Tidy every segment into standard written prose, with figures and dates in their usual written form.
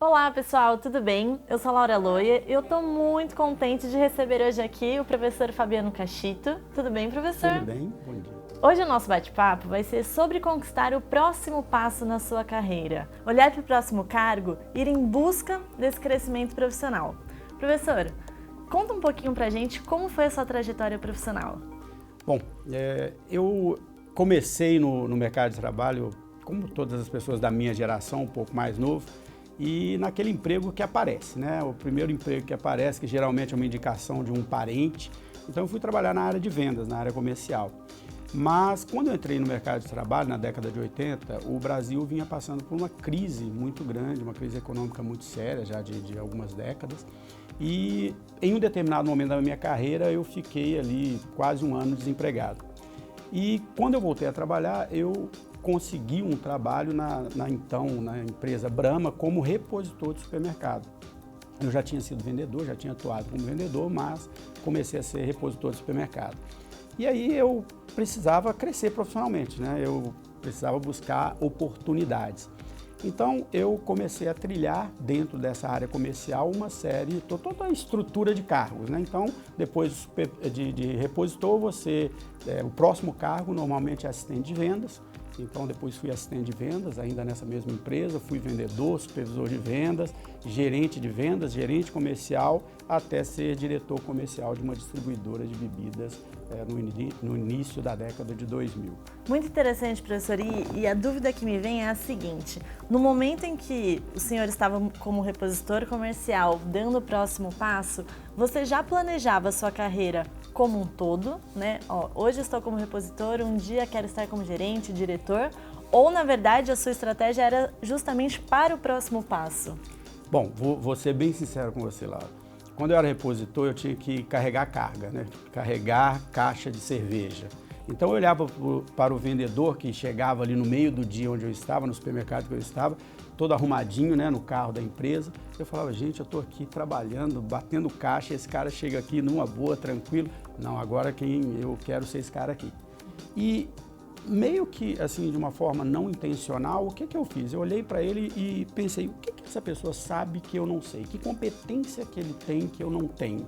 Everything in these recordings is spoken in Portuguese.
Olá pessoal, tudo bem? Eu sou a Laura Loia e eu estou muito contente de receber hoje aqui o professor Fabiano Cachito. Tudo bem, professor? Tudo bem? Bom dia. Hoje o nosso bate-papo vai ser sobre conquistar o próximo passo na sua carreira, olhar para o próximo cargo e ir em busca desse crescimento profissional. Professor, conta um pouquinho pra gente como foi a sua trajetória profissional. Bom, eu comecei no mercado de trabalho, como todas as pessoas da minha geração, um pouco mais novo, e naquele emprego que aparece, né? O primeiro emprego que aparece, que geralmente é uma indicação de um parente. Então eu fui trabalhar na área de vendas, na área comercial. Mas quando eu entrei no mercado de trabalho, na década de 80, o Brasil vinha passando por uma crise muito grande, uma crise econômica muito séria, já de algumas décadas. E em um determinado momento da minha carreira, eu fiquei ali quase um ano desempregado. E quando eu voltei a trabalhar, eu consegui um trabalho na empresa Brahma como repositor de supermercado. Eu já tinha sido vendedor, já tinha atuado como vendedor, mas comecei a ser repositor de supermercado. E aí eu precisava crescer profissionalmente, né? Eu precisava buscar oportunidades. Então eu comecei a trilhar dentro dessa área comercial uma série, toda a estrutura de cargos, né? Então depois de repositor, o próximo cargo normalmente é assistente de vendas. Então depois fui assistente de vendas, ainda nessa mesma empresa, fui vendedor, supervisor de vendas, gerente comercial, até ser diretor comercial de uma distribuidora de bebidas no início da década de 2000. Muito interessante, professor, e a dúvida que me vem é a seguinte: no momento em que o senhor estava como repositor comercial, dando o próximo passo, você já planejava a sua carreira como um todo, né? Hoje estou como repositor, um dia quero estar como gerente, diretor, ou na verdade a sua estratégia era justamente para o próximo passo? Bom, vou ser bem sincero com você, Laura. Quando eu era repositor, eu tinha que carregar carga, né? Carregar caixa de cerveja. Então eu olhava para o vendedor que chegava ali no meio do dia onde eu estava, no supermercado que eu estava, todo arrumadinho, né, no carro da empresa. Eu falava, gente, eu estou aqui trabalhando, batendo caixa, esse cara chega aqui numa boa, tranquilo. Não, agora eu quero ser esse cara aqui. E meio que, assim, de uma forma não intencional, o que eu fiz? Eu olhei para ele e pensei, o que essa pessoa sabe que eu não sei? Que competência que ele tem que eu não tenho?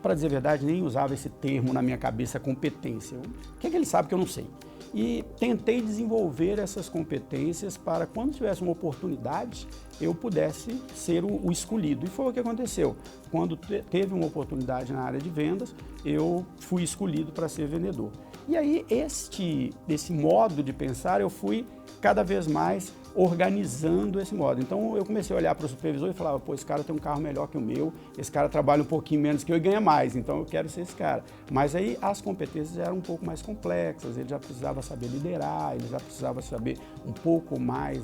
Para dizer a verdade, nem usava esse termo na minha cabeça, competência. O que ele sabe que eu não sei? E tentei desenvolver essas competências para, quando tivesse uma oportunidade, eu pudesse ser o escolhido. E foi o que aconteceu. Quando teve uma oportunidade na área de vendas, eu fui escolhido para ser vendedor. E aí, esse modo de pensar, eu fui cada vez mais organizando esse modo. Então, eu comecei a olhar para o supervisor e falava, pô, esse cara tem um carro melhor que o meu, esse cara trabalha um pouquinho menos que eu e ganha mais, então eu quero ser esse cara. Mas aí as competências eram um pouco mais complexas, ele já precisava saber liderar, ele já precisava saber um pouco mais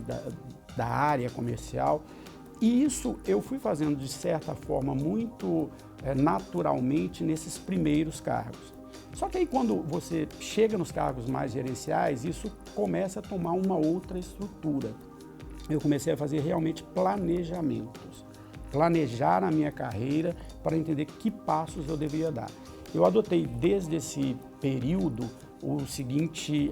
da área comercial. E isso eu fui fazendo, de certa forma, muito naturalmente nesses primeiros cargos. Só que aí, quando você chega nos cargos mais gerenciais, isso começa a tomar uma outra estrutura. Eu comecei a fazer realmente planejamentos. Planejar a minha carreira para entender que passos eu deveria dar. Eu adotei desde esse período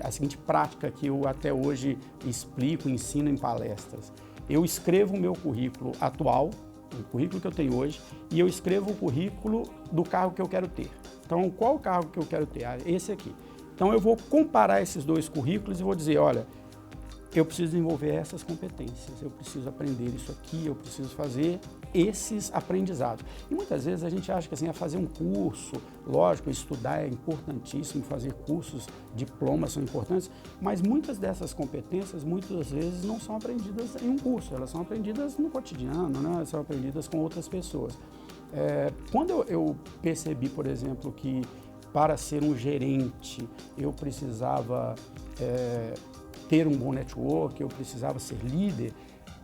a seguinte prática que eu até hoje explico, ensino em palestras. Eu escrevo o meu currículo atual, o currículo que eu tenho hoje, e eu escrevo o currículo do cargo que eu quero ter. Então, qual o cargo que eu quero ter? Esse aqui. Então, eu vou comparar esses dois currículos e vou dizer, olha, eu preciso desenvolver essas competências, eu preciso aprender isso aqui, eu preciso fazer esses aprendizados. E muitas vezes a gente acha que assim, fazer um curso, lógico, estudar é importantíssimo, fazer cursos, diplomas são importantes, mas muitas dessas competências, muitas vezes, não são aprendidas em um curso, elas são aprendidas no cotidiano, né? São aprendidas com outras pessoas. Quando eu percebi, por exemplo, que para ser um gerente eu precisava ter um bom network, eu precisava ser líder,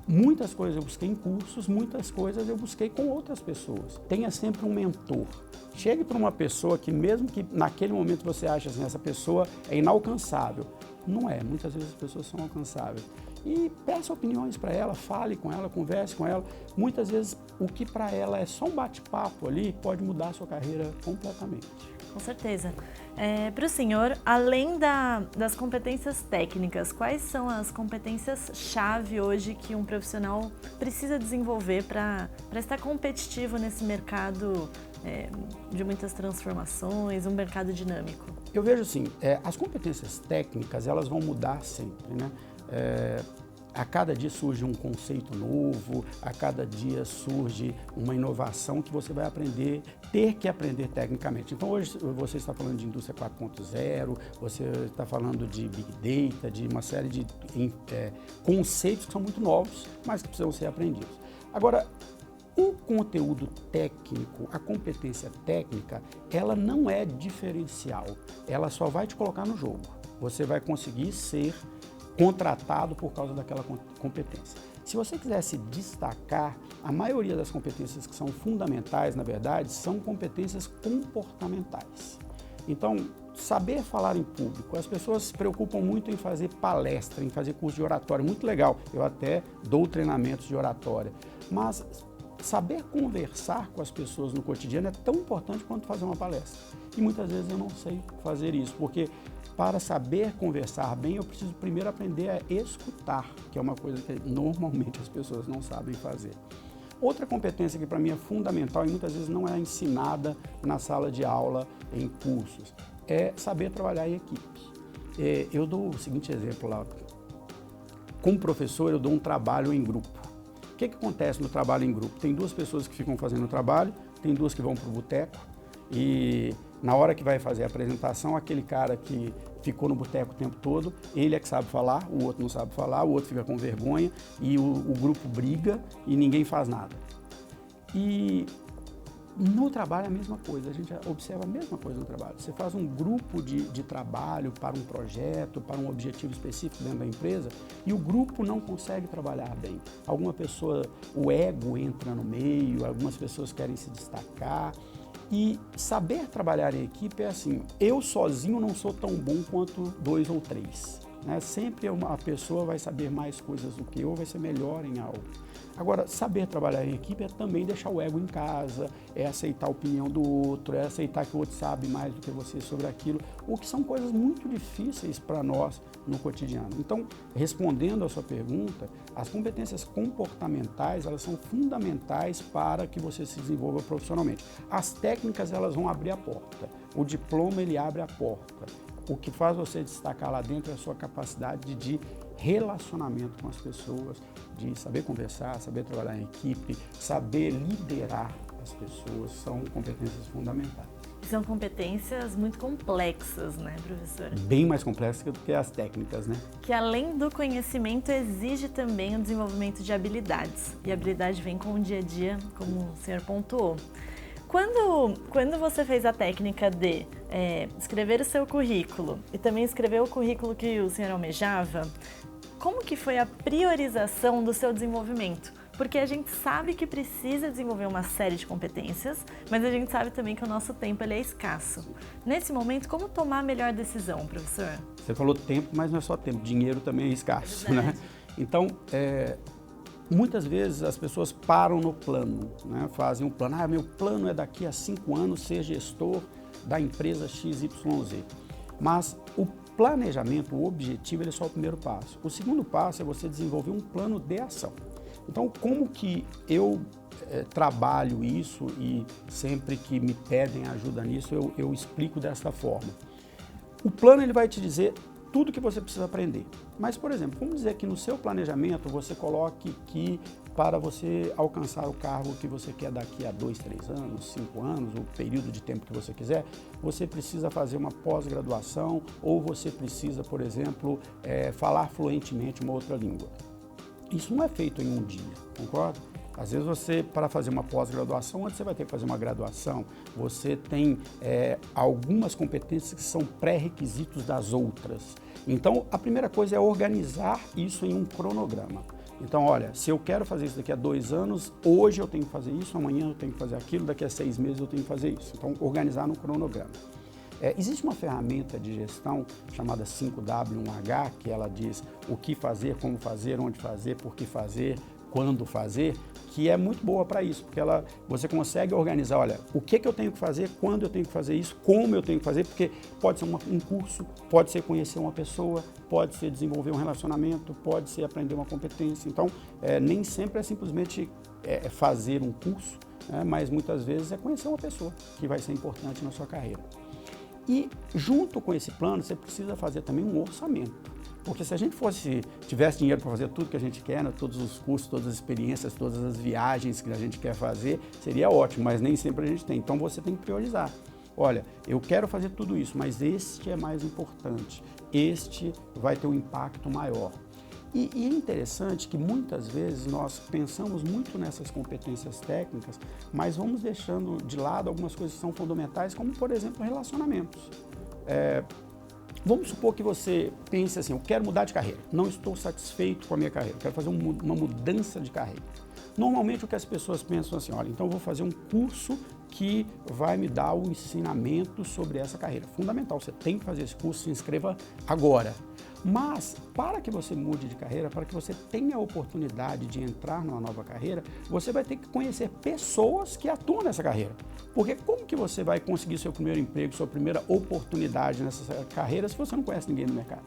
muitas coisas eu busquei em cursos, muitas coisas eu busquei com outras pessoas. Tenha sempre um mentor. Chegue para uma pessoa que, mesmo que naquele momento você acha assim, essa pessoa é inalcançável, não é, muitas vezes as pessoas são alcançáveis. e peça opiniões para ela, fale com ela, converse com ela. Muitas vezes o que para ela é só um bate-papo ali pode mudar a sua carreira completamente. Com certeza. Para o senhor, além das competências técnicas, quais são as competências-chave hoje que um profissional precisa desenvolver para estar competitivo nesse mercado de muitas transformações, um mercado dinâmico? Eu vejo assim, as competências técnicas, elas vão mudar sempre, né? A cada dia surge um conceito novo, a cada dia surge uma inovação que você vai ter que aprender tecnicamente. Então hoje você está falando de indústria 4.0, você está falando de Big Data, de uma série de conceitos que são muito novos, mas que precisam ser aprendidos. Agora, o conteúdo técnico, a competência técnica, ela não é diferencial, ela só vai te colocar no jogo. Você vai conseguir ser contratado por causa daquela competência. Se você quiser se destacar, a maioria das competências que são fundamentais, na verdade, são competências comportamentais. Então, saber falar em público, as pessoas se preocupam muito em fazer palestra, em fazer curso de oratória, muito legal, eu até dou treinamentos de oratória, mas saber conversar com as pessoas no cotidiano é tão importante quanto fazer uma palestra. E muitas vezes eu não sei fazer isso, porque para saber conversar bem, eu preciso primeiro aprender a escutar, que é uma coisa que normalmente as pessoas não sabem fazer. Outra competência que para mim é fundamental e muitas vezes não é ensinada na sala de aula, em cursos, é saber trabalhar em equipe. Eu dou o seguinte exemplo lá. Como professor, eu dou um trabalho em grupo. O que acontece no trabalho em grupo? Tem duas pessoas que ficam fazendo o trabalho, tem duas que vão para o boteco e na hora que vai fazer a apresentação, aquele cara que ficou no boteco o tempo todo, ele é que sabe falar, o outro não sabe falar, o outro fica com vergonha e o grupo briga e ninguém faz nada. E no trabalho é a mesma coisa, a gente observa a mesma coisa no trabalho. Você faz um grupo de trabalho para um projeto, para um objetivo específico dentro da empresa e o grupo não consegue trabalhar bem. Alguma pessoa, o ego entra no meio, algumas pessoas querem se destacar. E saber trabalhar em equipe é assim, eu sozinho não sou tão bom quanto dois ou três. Né? Sempre uma pessoa vai saber mais coisas do que eu, vai ser melhor em algo. Agora, saber trabalhar em equipe é também deixar o ego em casa, é aceitar a opinião do outro, é aceitar que o outro sabe mais do que você sobre aquilo, o que são coisas muito difíceis para nós no cotidiano. Então, respondendo à sua pergunta, as competências comportamentais, elas são fundamentais para que você se desenvolva profissionalmente. As técnicas, elas vão abrir a porta. O diploma, ele abre a porta. O que faz você destacar lá dentro é a sua capacidade de relacionamento com as pessoas, de saber conversar, saber trabalhar em equipe, saber liderar as pessoas, são competências fundamentais. São competências muito complexas, né, professor? Bem mais complexas do que as técnicas, né? Que além do conhecimento, exige também o desenvolvimento de habilidades. E a habilidade vem com o dia a dia, como o senhor pontuou. Quando você fez a técnica de escrever o seu currículo e também escrever o currículo que o senhor almejava, como que foi a priorização do seu desenvolvimento? Porque a gente sabe que precisa desenvolver uma série de competências, mas a gente sabe também que o nosso tempo ele é escasso. Nesse momento, como tomar a melhor decisão, professor? Você falou tempo, mas não é só tempo, dinheiro também é escasso, né? Então, muitas vezes as pessoas param no plano, né? Fazem um plano, meu plano é daqui a 5 anos ser gestor da empresa XYZ. Mas o planejamento, o objetivo, ele é só o primeiro passo. O segundo passo é você desenvolver um plano de ação. Então, como que eu trabalho isso e sempre que me pedem ajuda nisso, eu explico dessa forma. O plano ele vai te dizer tudo que você precisa aprender. Mas, por exemplo, vamos dizer que no seu planejamento você coloque que para você alcançar o cargo que você quer daqui a 2, 3 anos, 5 anos, o período de tempo que você quiser, você precisa fazer uma pós-graduação ou você precisa, por exemplo, falar fluentemente uma outra língua. Isso não é feito em um dia, concorda? Às vezes você, para fazer uma pós-graduação, antes você vai ter que fazer uma graduação, você tem algumas competências que são pré-requisitos das outras. Então, a primeira coisa é organizar isso em um cronograma. Então, olha, se eu quero fazer isso daqui a 2 anos, hoje eu tenho que fazer isso, amanhã eu tenho que fazer aquilo, daqui a 6 meses eu tenho que fazer isso. Então, organizar no cronograma. Existe uma ferramenta de gestão chamada 5W1H, que ela diz o que fazer, como fazer, onde fazer, por que fazer, quando fazer, que é muito boa para isso, porque você consegue organizar, olha, o que eu tenho que fazer, quando eu tenho que fazer isso, como eu tenho que fazer, porque pode ser um curso, pode ser conhecer uma pessoa, pode ser desenvolver um relacionamento, pode ser aprender uma competência. Então, nem sempre é simplesmente fazer um curso, mas muitas vezes é conhecer uma pessoa que vai ser importante na sua carreira. E junto com esse plano, você precisa fazer também um orçamento. Porque se a gente tivesse dinheiro para fazer tudo que a gente quer, né, todos os cursos, todas as experiências, todas as viagens que a gente quer fazer, seria ótimo, mas nem sempre a gente tem. Então você tem que priorizar. Olha, eu quero fazer tudo isso, mas este é mais importante, este vai ter um impacto maior. E é interessante que muitas vezes nós pensamos muito nessas competências técnicas, mas vamos deixando de lado algumas coisas que são fundamentais, como por exemplo relacionamentos. Vamos supor que você pense assim, eu quero mudar de carreira, não estou satisfeito com a minha carreira, quero fazer uma mudança de carreira. Normalmente o que as pessoas pensam assim, olha, então eu vou fazer um curso que vai me dar o ensinamento sobre essa carreira. Fundamental, você tem que fazer esse curso, se inscreva agora. Mas, para que você mude de carreira, para que você tenha a oportunidade de entrar numa nova carreira, você vai ter que conhecer pessoas que atuam nessa carreira. Porque como que você vai conseguir seu primeiro emprego, sua primeira oportunidade nessa carreira se você não conhece ninguém no mercado?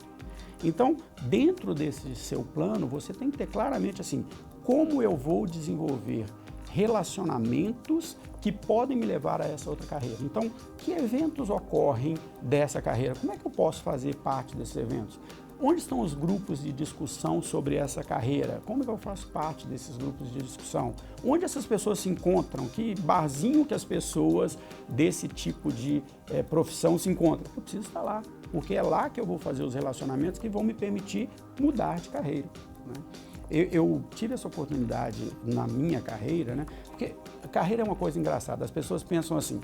Então, dentro desse seu plano, você tem que ter claramente assim, como eu vou desenvolver relacionamentos que podem me levar a essa outra carreira. Então, que eventos ocorrem dessa carreira? Como é que eu posso fazer parte desses eventos? Onde estão os grupos de discussão sobre essa carreira? Como é que eu faço parte desses grupos de discussão? Onde essas pessoas se encontram? Que barzinho que as pessoas desse tipo de profissão se encontram? Eu preciso estar lá, porque é lá que eu vou fazer os relacionamentos que vão me permitir mudar de carreira, né? Eu tive essa oportunidade na minha carreira, né? Porque a carreira é uma coisa engraçada. As pessoas pensam assim,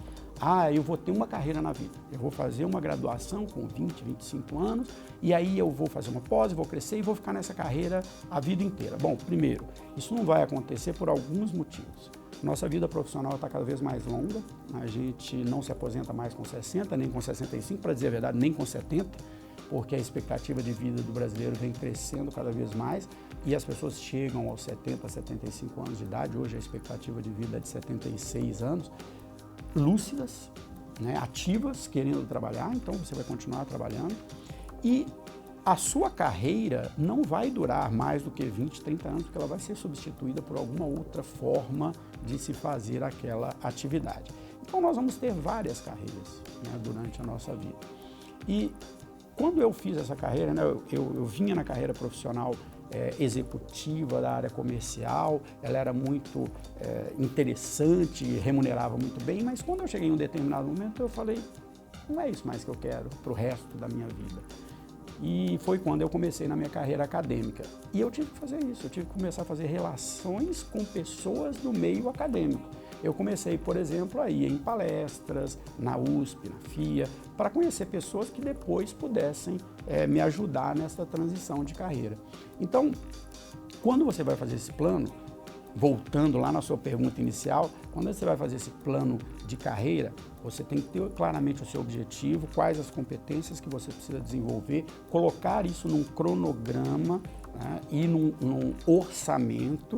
eu vou ter uma carreira na vida. Eu vou fazer uma graduação com 20, 25 anos e aí eu vou fazer uma pós, vou crescer e vou ficar nessa carreira a vida inteira. Bom, primeiro, isso não vai acontecer por alguns motivos. Nossa vida profissional está cada vez mais longa. A gente não se aposenta mais com 60, nem com 65, para dizer a verdade, nem com 70. Porque a expectativa de vida do brasileiro vem crescendo cada vez mais e as pessoas chegam aos 70, 75 anos de idade, hoje a expectativa de vida é de 76 anos, lúcidas, né, ativas, querendo trabalhar, então você vai continuar trabalhando e a sua carreira não vai durar mais do que 20, 30 anos, porque ela vai ser substituída por alguma outra forma de se fazer aquela atividade. Então nós vamos ter várias carreiras, né, durante a nossa vida. E quando eu fiz essa carreira, né, eu vinha na carreira profissional executiva da área comercial, ela era muito interessante, remunerava muito bem, mas quando eu cheguei em um determinado momento eu falei, não é isso mais que eu quero para o resto da minha vida. E foi quando eu comecei na minha carreira acadêmica. E eu tive que fazer isso, eu tive que começar a fazer relações com pessoas do meio acadêmico. Eu comecei, por exemplo, a ir em palestras, na USP, na FIA, para conhecer pessoas que depois pudessem me ajudar nessa transição de carreira. Então, quando você vai fazer esse plano, voltando lá na sua pergunta inicial, quando você vai fazer esse plano de carreira, você tem que ter claramente o seu objetivo, quais as competências que você precisa desenvolver, colocar isso num cronograma, né, e num orçamento,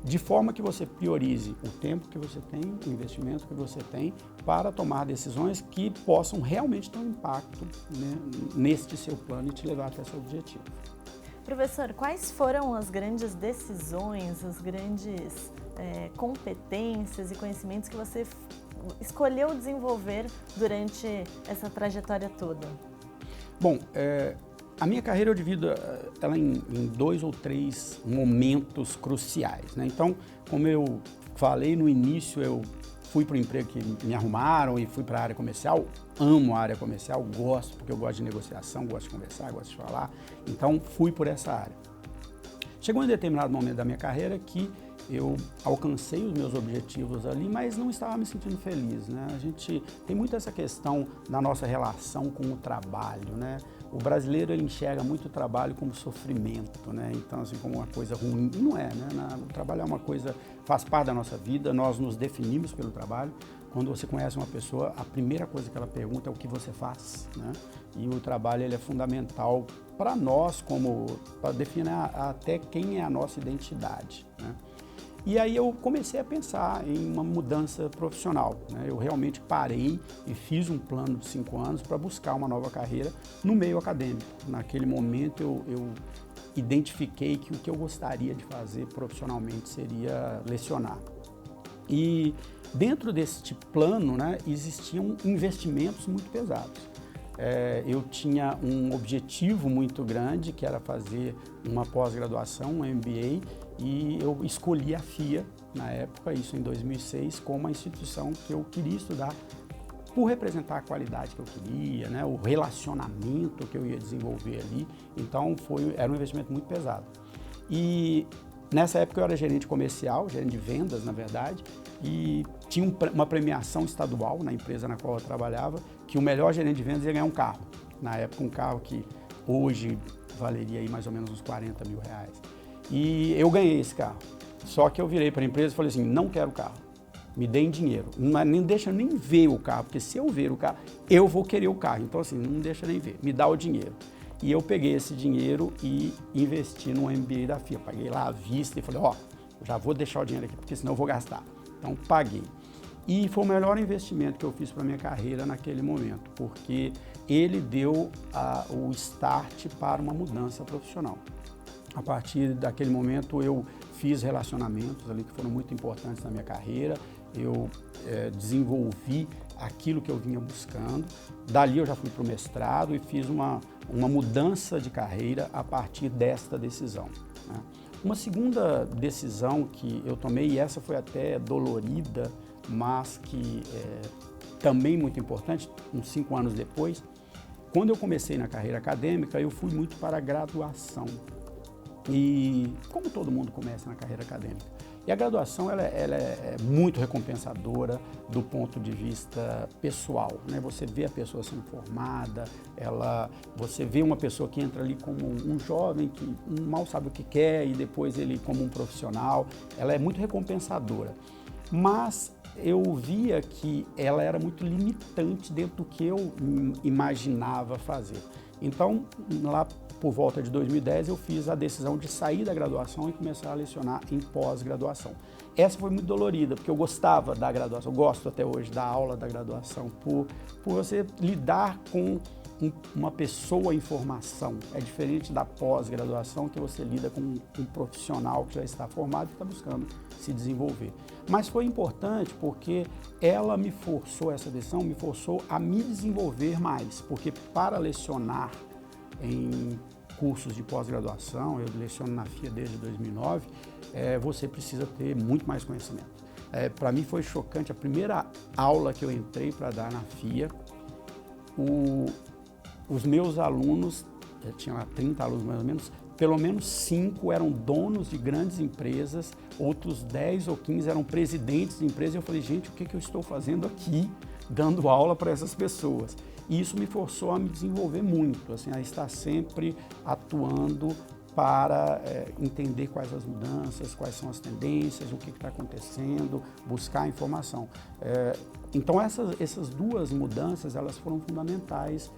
de forma que você priorize o tempo que você tem, o investimento que você tem, para tomar decisões que possam realmente ter um impacto, né, neste seu plano e te levar até seu objetivo. Professor, quais foram as grandes decisões, as grandes competências e conhecimentos que você escolheu desenvolver durante essa trajetória toda? Bom, a minha carreira eu divido ela em 2 ou 3 momentos cruciais, né? Então, como eu falei no início, eu fui para o emprego que me arrumaram e fui para a área comercial. Amo a área comercial, gosto, porque eu gosto de negociação, gosto de conversar, gosto de falar. Então, fui por essa área. Chegou em determinado momento da minha carreira que eu alcancei os meus objetivos ali, mas não estava me sentindo feliz, né? A gente tem muito essa questão da nossa relação com o trabalho, né? o brasileiro ele enxerga muito o trabalho como sofrimento, né? Então, assim, como uma coisa ruim. E não é, né? O trabalho é uma coisa, faz parte da nossa vida, nós nos definimos pelo trabalho. Quando você conhece uma pessoa, a primeira coisa que ela pergunta é o que você faz, né? E o trabalho ele é fundamental para nós, para definir até quem é a nossa identidade, né? E aí eu comecei a pensar em uma mudança profissional, né? Eu realmente parei e fiz um plano de 5 anos para buscar uma nova carreira no meio acadêmico. Naquele momento eu identifiquei que o que eu gostaria de fazer profissionalmente seria lecionar. E dentro desse plano, né, existiam investimentos muito pesados. Eu tinha um objetivo muito grande, que era fazer uma pós-graduação, um MBA, e eu escolhi a FIA, na época, isso em 2006, como a instituição que eu queria estudar, por representar a qualidade que eu queria, né, o relacionamento que eu ia desenvolver ali. Então, era um investimento muito pesado. E nessa época eu era gerente comercial, gerente de vendas, na verdade, e tinha uma premiação estadual na empresa na qual eu trabalhava, que o melhor gerente de vendas ia ganhar um carro. Na época, um carro que hoje valeria aí mais ou menos uns 40 mil reais. E eu ganhei esse carro. Só que eu virei para a empresa e falei assim, não quero carro, me deem dinheiro. Não deixa nem ver o carro, porque se eu ver o carro, eu vou querer o carro. Então assim, não deixa nem ver, me dá o dinheiro. E eu peguei esse dinheiro e investi no MBA da FIA. Paguei lá à vista e falei, já vou deixar o dinheiro aqui, porque senão eu vou gastar. Então paguei. E foi o melhor investimento que eu fiz para a minha carreira naquele momento, porque ele deu o start para uma mudança profissional. A partir daquele momento eu fiz relacionamentos ali que foram muito importantes na minha carreira, eu desenvolvi aquilo que eu vinha buscando. Dali eu já fui para o mestrado e fiz uma mudança de carreira a partir desta decisão, né? Uma segunda decisão que eu tomei, e essa foi até dolorida, mas que também muito importante, uns 5 anos depois, quando eu comecei na carreira acadêmica, eu fui muito para a graduação. E como todo mundo começa na carreira acadêmica. E a graduação ela é muito recompensadora do ponto de vista pessoal, né? Você vê a pessoa sendo formada, você vê uma pessoa que entra ali como um jovem que mal sabe o que quer e depois ele como um profissional, ela é muito recompensadora. Mas eu via que ela era muito limitante dentro do que eu imaginava fazer. Então, lá por volta de 2010, eu fiz a decisão de sair da graduação e começar a lecionar em pós-graduação. Essa foi muito dolorida, porque eu gostava da graduação, gosto até hoje da aula da graduação, por você lidar com uma pessoa em formação. É diferente da pós-graduação, que você lida com um profissional que já está formado e está buscando se desenvolver. Mas foi importante porque ela me forçou, essa decisão me forçou a me desenvolver mais, porque para lecionar em cursos de pós-graduação, eu leciono na FIA desde 2009, você precisa ter muito mais conhecimento. Para mim foi chocante, a primeira aula que eu entrei para dar na FIA, os meus alunos, tinha lá 30 alunos mais ou menos, pelo menos 5 eram donos de grandes empresas, outros 10 ou 15 eram presidentes de empresas, e eu falei, gente, o que eu estou fazendo aqui, dando aula para essas pessoas? E isso me forçou a me desenvolver muito, assim, a estar sempre atuando para entender quais as mudanças, quais são as tendências, o que está acontecendo, buscar informação. Então essas duas mudanças, elas foram fundamentais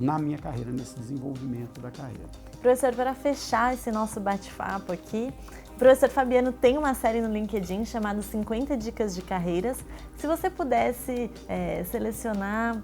na minha carreira, nesse desenvolvimento da carreira. Professor, para fechar esse nosso bate-papo aqui, o professor Fabiano tem uma série no LinkedIn chamada 50 Dicas de Carreiras. Se você pudesse selecionar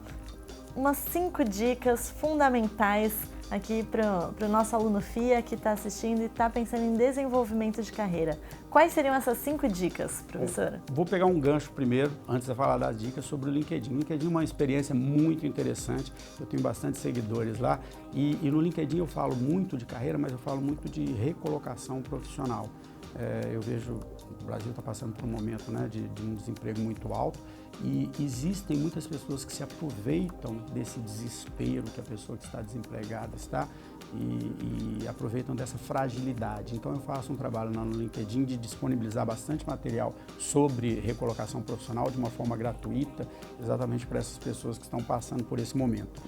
umas 5 dicas fundamentais aqui para o nosso aluno FIA que está assistindo e está pensando em desenvolvimento de carreira. Quais seriam essas 5 dicas, professora? Vou pegar um gancho primeiro, antes de falar das dicas, sobre o LinkedIn. O LinkedIn é uma experiência muito interessante, eu tenho bastante seguidores lá e no LinkedIn eu falo muito de carreira, mas eu falo muito de recolocação profissional. Eu vejo o Brasil está passando por um momento, né, de um desemprego muito alto e existem muitas pessoas que se aproveitam desse desespero que a pessoa que está desempregada está e aproveitam dessa fragilidade. Então eu faço um trabalho lá no LinkedIn de disponibilizar bastante material sobre recolocação profissional de uma forma gratuita, exatamente para essas pessoas que estão passando por esse momento.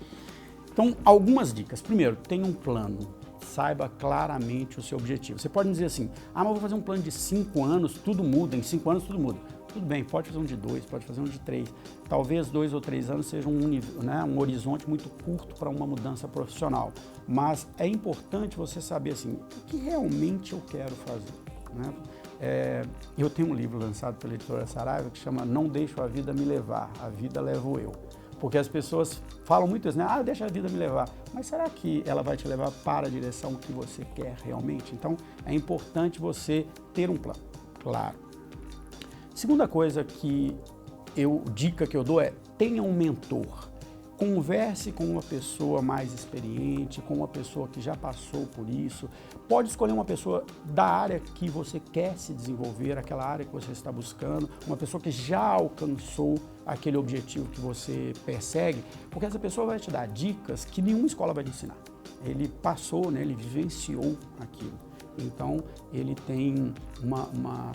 Então, algumas dicas. Primeiro, tenha um plano. Saiba claramente o seu objetivo. Você pode me dizer assim, mas eu vou fazer um plano de 5 anos, tudo muda, em 5 anos tudo muda. Tudo bem, pode fazer um de 2, pode fazer um de 3. Talvez 2 ou 3 anos seja um horizonte muito curto para uma mudança profissional. Mas é importante você saber assim, o que realmente eu quero fazer. Né? Eu tenho um livro lançado pela editora Saraiva que chama Não Deixo a Vida Me Levar, a Vida Levo Eu. Porque as pessoas falam muito isso, né? Deixa a vida me levar. Mas será que ela vai te levar para a direção que você quer realmente? Então, é importante você ter um plano, claro. Segunda coisa dica que eu dou é, tenha um mentor. Converse com uma pessoa mais experiente, com uma pessoa que já passou por isso. Pode escolher uma pessoa da área que você quer se desenvolver, aquela área que você está buscando, uma pessoa que já alcançou aquele objetivo que você persegue, porque essa pessoa vai te dar dicas que nenhuma escola vai te ensinar. Ele passou, né, ele vivenciou aquilo. Então, ele tem uma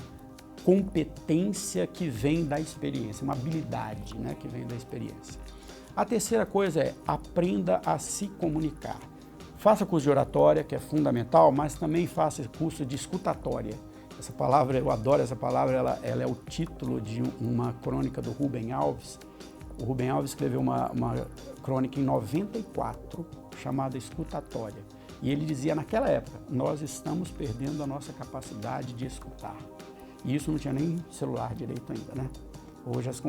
competência que vem da experiência, uma habilidade, né, que vem da experiência. A terceira coisa é aprenda a se comunicar. Faça curso de oratória, que é fundamental, mas também faça curso de escutatória. Essa palavra, eu adoro essa palavra, ela é o título de uma crônica do Rubem Alves. O Rubem Alves escreveu uma crônica em 94, chamada Escutatória. E ele dizia, naquela época, nós estamos perdendo a nossa capacidade de escutar. E isso não tinha nem celular direito ainda, né? Hoje as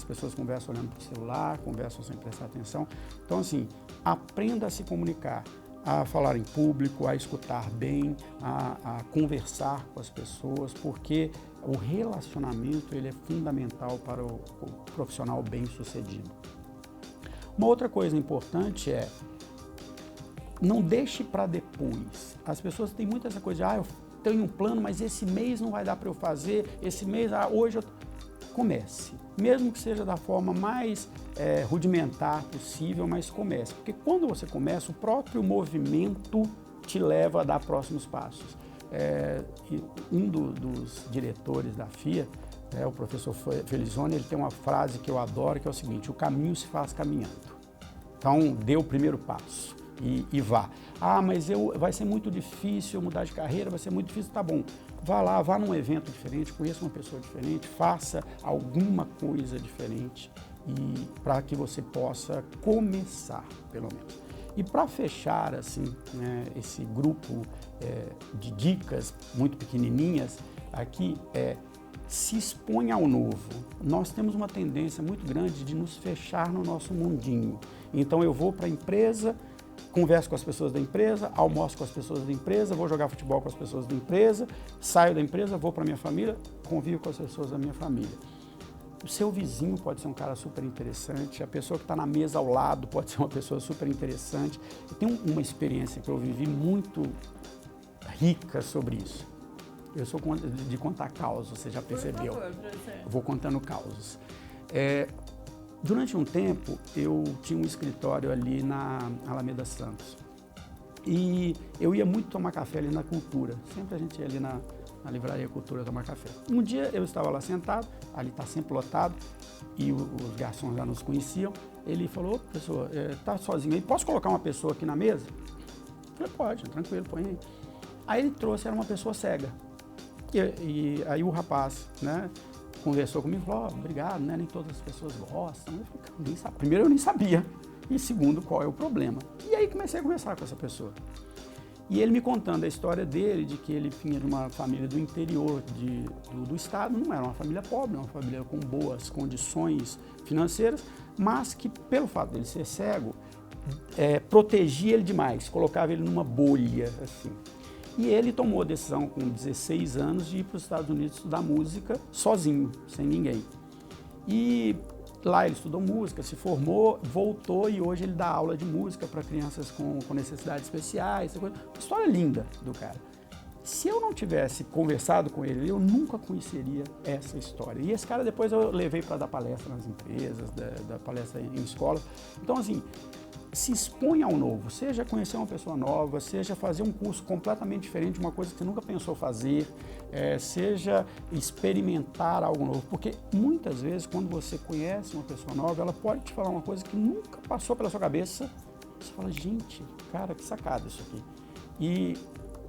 pessoas conversam olhando para o celular, conversam sem prestar atenção. Então, assim, aprenda a se comunicar, a falar em público, a escutar bem, a conversar com as pessoas, porque o relacionamento ele é fundamental para o profissional bem-sucedido. Uma outra coisa importante é, não deixe para depois. As pessoas têm muito essa coisa de, eu tenho um plano, mas esse mês não vai dar para eu fazer, esse mês, hoje eu... Comece, mesmo que seja da forma mais rudimentar possível, mas comece. Porque quando você começa, o próprio movimento te leva a dar próximos passos. Um dos diretores da FIA, o professor Felizone, ele tem uma frase que eu adoro, que é o seguinte, o caminho se faz caminhando. Então, dê o primeiro passo e vá. Mas vai ser muito difícil eu mudar de carreira, vai ser muito difícil, tá bom. Vá lá, vá num evento diferente, conheça uma pessoa diferente, faça alguma coisa diferente para que você possa começar, pelo menos. E para fechar assim, né, esse grupo de dicas muito pequenininhas, aqui se exponha ao novo. Nós temos uma tendência muito grande de nos fechar no nosso mundinho. Então eu vou para a empresa, converso com as pessoas da empresa, almoço com as pessoas da empresa, vou jogar futebol com as pessoas da empresa, saio da empresa, vou para minha família, convivo com as pessoas da minha família. O seu vizinho pode ser um cara super interessante, a pessoa que está na mesa ao lado pode ser uma pessoa super interessante. Eu tenho uma experiência que eu vivi muito rica sobre isso. Eu sou de contar causos, você já percebeu. Por favor, professor. Vou contando causos. Durante um tempo, eu tinha um escritório ali na Alameda Santos. E eu ia muito tomar café ali na Cultura. Sempre a gente ia ali na Livraria Cultura tomar café. Um dia eu estava lá sentado, ali está sempre lotado, e os garçons já nos conheciam. Ele falou, professor, está sozinho aí, posso colocar uma pessoa aqui na mesa? Eu falei, pode, tranquilo, põe aí. Aí ele trouxe, era uma pessoa cega. E aí o rapaz, né, conversou comigo e falou, obrigado, né, nem todas as pessoas gostam. Eu falei, primeiro eu nem sabia, e segundo, qual é o problema. E aí comecei a conversar com essa pessoa. E ele me contando a história dele, de que ele vinha de uma família do interior do estado, não era uma família pobre, uma família com boas condições financeiras, mas que pelo fato dele ser cego, protegia ele demais, colocava ele numa bolha, assim. E ele tomou a decisão com 16 anos de ir para os Estados Unidos estudar música sozinho, sem ninguém. E lá ele estudou música, se formou, voltou e hoje ele dá aula de música para crianças com necessidades especiais. Uma história linda do cara. Se eu não tivesse conversado com ele, eu nunca conheceria essa história. E esse cara depois eu levei para dar palestra nas empresas, dar palestra em escolas. Então, assim, se exponha ao novo, seja conhecer uma pessoa nova, seja fazer um curso completamente diferente, uma coisa que você nunca pensou fazer, seja experimentar algo novo, porque muitas vezes quando você conhece uma pessoa nova, ela pode te falar uma coisa que nunca passou pela sua cabeça Você fala, gente, cara, que sacada isso aqui. E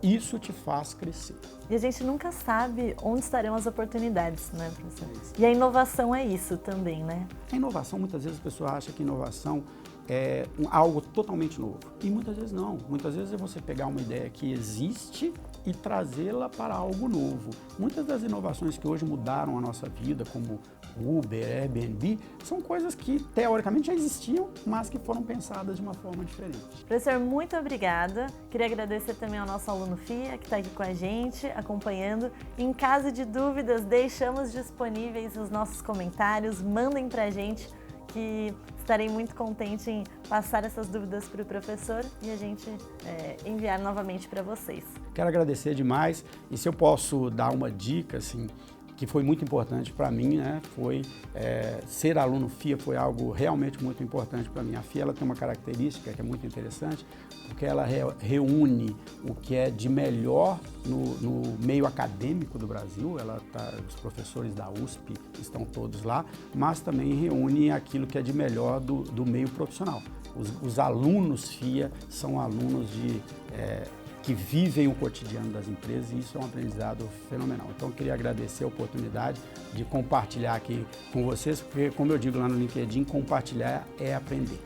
isso te faz crescer. E a gente nunca sabe onde estarão as oportunidades, né, professor? E a inovação é isso também, né? A inovação, muitas vezes a pessoa acha que inovação é algo totalmente novo. E muitas vezes não. Muitas vezes é você pegar uma ideia que existe e trazê-la para algo novo. Muitas das inovações que hoje mudaram a nossa vida, como Uber, Airbnb, são coisas que teoricamente já existiam, mas que foram pensadas de uma forma diferente. Professor, muito obrigada. Queria agradecer também ao nosso aluno FIA, que está aqui com a gente, acompanhando. Em caso de dúvidas, deixamos disponíveis os nossos comentários, mandem para a gente, que estarei muito contente em passar essas dúvidas para o professor e a gente enviar novamente para vocês. Quero agradecer demais, e se eu posso dar uma dica, assim, que foi muito importante para mim, né? Foi ser aluno FIA foi algo realmente muito importante para mim. A FIA ela tem uma característica que é muito interessante, porque ela reúne o que é de melhor no meio acadêmico do Brasil. Os professores da USP estão todos lá, mas também reúne aquilo que é de melhor do meio profissional. Os alunos FIA são alunos que vivem o cotidiano das empresas, e isso é um aprendizado fenomenal. Então, eu queria agradecer a oportunidade de compartilhar aqui com vocês, porque, como eu digo lá no LinkedIn, compartilhar é aprender.